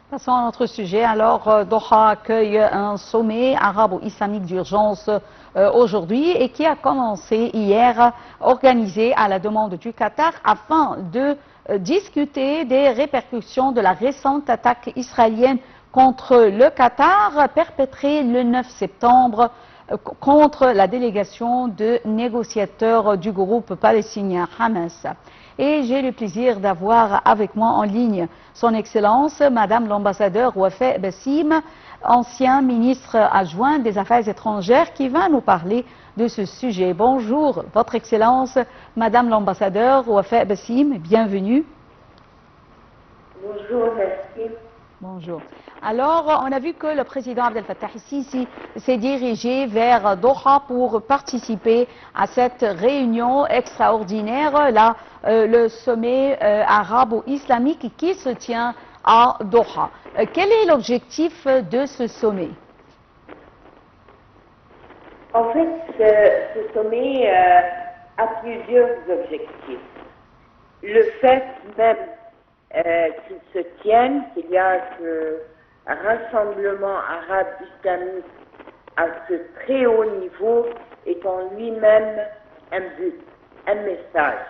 Passons à notre sujet. Alors, Doha accueille un sommet arabo-islamique d'urgence aujourd'hui et qui a commencé hier, organisé à la demande du Qatar afin de discuter des répercussions de la récente attaque israélienne contre le Qatar perpétrée le 9 septembre contre la délégation de négociateurs du groupe palestinien Hamas. Et j'ai le plaisir d'avoir avec moi en ligne son Excellence, Madame l'ambassadeur Wafaa Bassim, ancien ministre adjoint des Affaires étrangères, qui va nous parler de ce sujet. Bonjour, Votre Excellence, Madame l'ambassadeur Wafaa Bassim, bienvenue. Bonjour, merci. Bonjour. Alors, on a vu que le président Abdel Fattah el-Sisi s'est dirigé vers Doha pour participer à cette réunion extraordinaire, là, le sommet arabo-islamique qui se tient à Doha. Quel est l'objectif de ce sommet? En fait, ce sommet a plusieurs objectifs. Le fait même qu'il se tienne, qu'il y a ce rassemblement arabe islamique à ce très haut niveau, est en lui-même un but, un message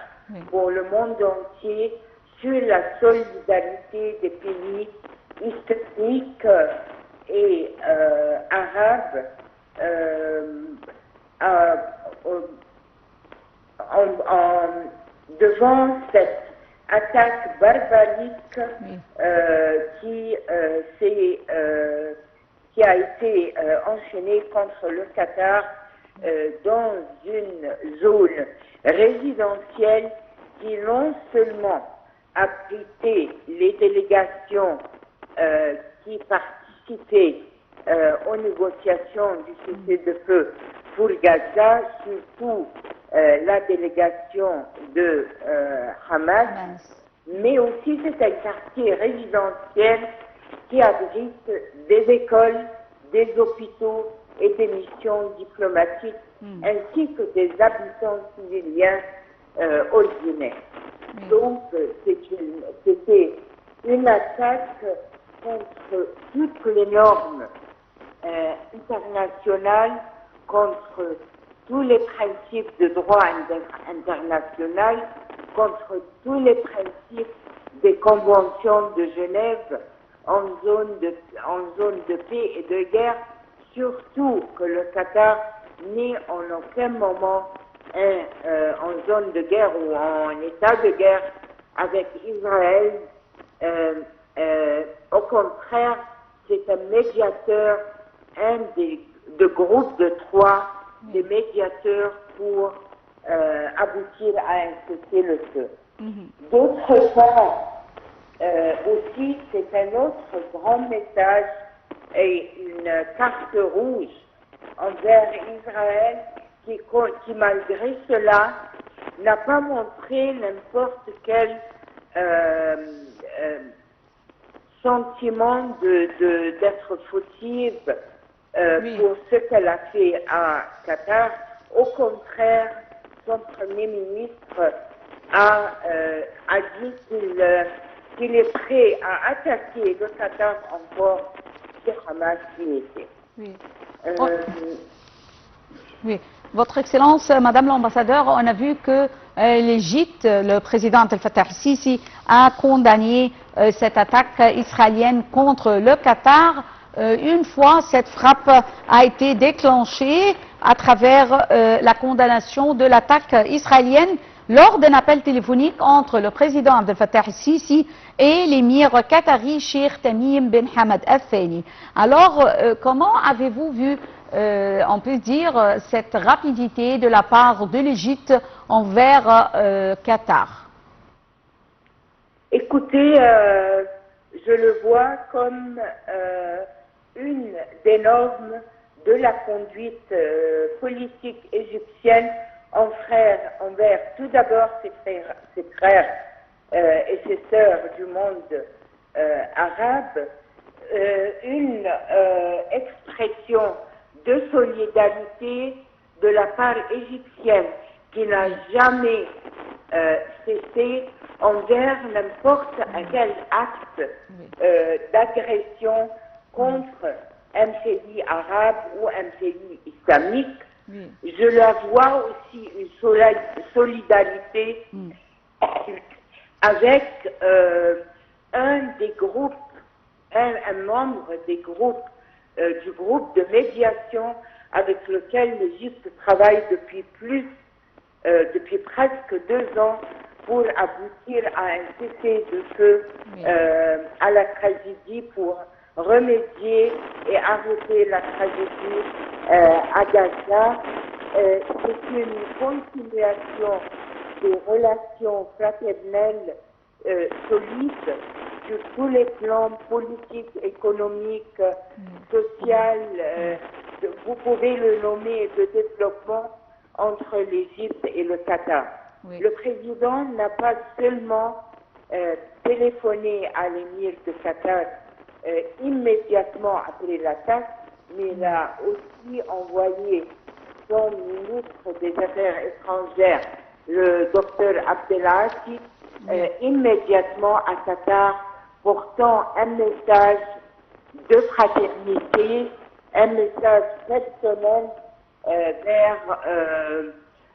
pour le monde entier sur la solidarité des pays islamiques et arabes devant cette attaque barbarique qui a été enchaînée contre le Qatar dans une zone résidentielle qui non seulement abritait les délégations qui participaient aux négociations du cessez-le-feu pour Gaza, surtout la délégation de Hamas, mais aussi c'est un quartier résidentiel qui abrite des écoles, des hôpitaux et des missions diplomatiques, ainsi que des habitants civiliens ordinaires. Donc c'était une attaque contre toutes les normes internationales, contre tous les principes de droit international, contre tous les principes des conventions de Genève en zone de paix et de guerre, surtout que le Qatar n'est en aucun moment en zone de guerre ou en état de guerre avec Israël. Au contraire, c'est un médiateur, de groupe de 3, des médiateurs pour aboutir à un cessez-le-feu. D'autre part, aussi, c'est un autre grand message et une carte rouge envers Israël qui malgré cela, n'a pas montré n'importe quel sentiment d'être fautive pour ce qu'elle a fait à Qatar. Au contraire, son Premier ministre a dit qu'il est prêt à attaquer le Qatar encore si Hamas y était. Oui. Votre Excellence, Madame l'ambassadeur, on a vu que l'Égypte, le président Abdel Fattah el-Sisi, a condamné cette attaque israélienne contre le Qatar. Une fois cette frappe a été déclenchée à travers la condamnation de l'attaque israélienne lors d'un appel téléphonique entre le président Abdel Fattah el-Sisi et l'émir qatari Sheikh Tamim bin Hamad Al Thani. Alors, comment avez-vous vu, on peut dire, cette rapidité de la part de l'Égypte envers Qatar? Écoutez, je le vois comme une des normes de la conduite politique égyptienne envers tout d'abord ses frères et ses sœurs du monde arabe, une expression de solidarité de la part égyptienne qui n'a jamais cessé envers n'importe quel acte d'agression contre un pays arabe ou un pays islamique. Je la vois aussi une solidarité avec un des groupes, un membre des groupes, du groupe de médiation avec lequel l'Égypte travaille depuis presque 2 ans pour aboutir à un cessez-le-feu à la tragédie, pour remédier et arrêter la tragédie à Gaza. C'est une continuation des relations fraternelles solides sur tous les plans politiques, économiques, social, vous pouvez le nommer, de développement entre l'Égypte et le Qatar. Le président n'a pas seulement téléphoné à l'émir de Qatar immédiatement après l'attaque, mais il a aussi envoyé son ministre des Affaires étrangères, le docteur Abdelati, immédiatement à Qatar, portant un message de fraternité, un message personnel vers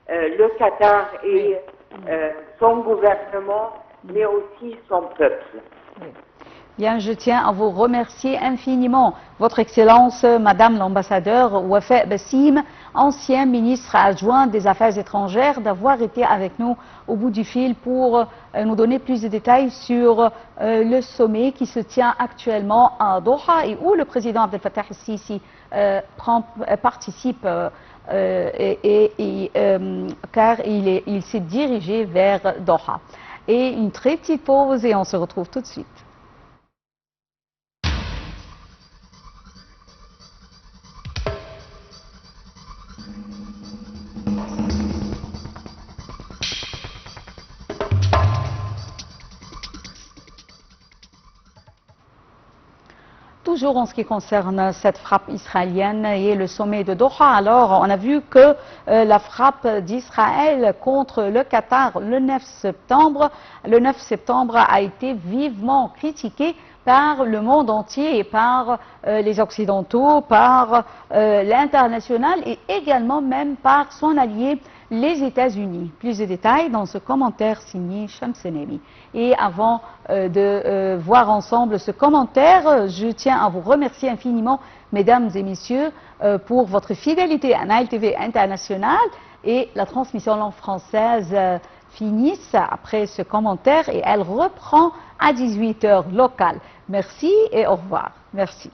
le Qatar et son gouvernement, mais aussi son peuple. Bien, je tiens à vous remercier infiniment, Votre Excellence, Madame l'ambassadeur Wafa Bassim, ancien ministre adjoint des Affaires étrangères, d'avoir été avec nous au bout du fil pour nous donner plus de détails sur le sommet qui se tient actuellement à Doha et où le président Abdel Fattah el-Sisi participe car il s'est dirigé vers Doha. Et une très petite pause et on se retrouve tout de suite. Toujours en ce qui concerne cette frappe israélienne et le sommet de Doha, alors on a vu que la frappe d'Israël contre le Qatar le 9 septembre a été vivement critiquée par le monde entier et par les Occidentaux, par l'international et également même par son allié, les États-Unis. Plus de détails dans ce commentaire signé Shamsenemi. Et avant de voir ensemble ce commentaire, je tiens à vous remercier infiniment, mesdames et messieurs, pour votre fidélité à Nile TV International, et la transmission langue française finisse après ce commentaire et elle reprend à 18h locale. Merci et au revoir. Merci.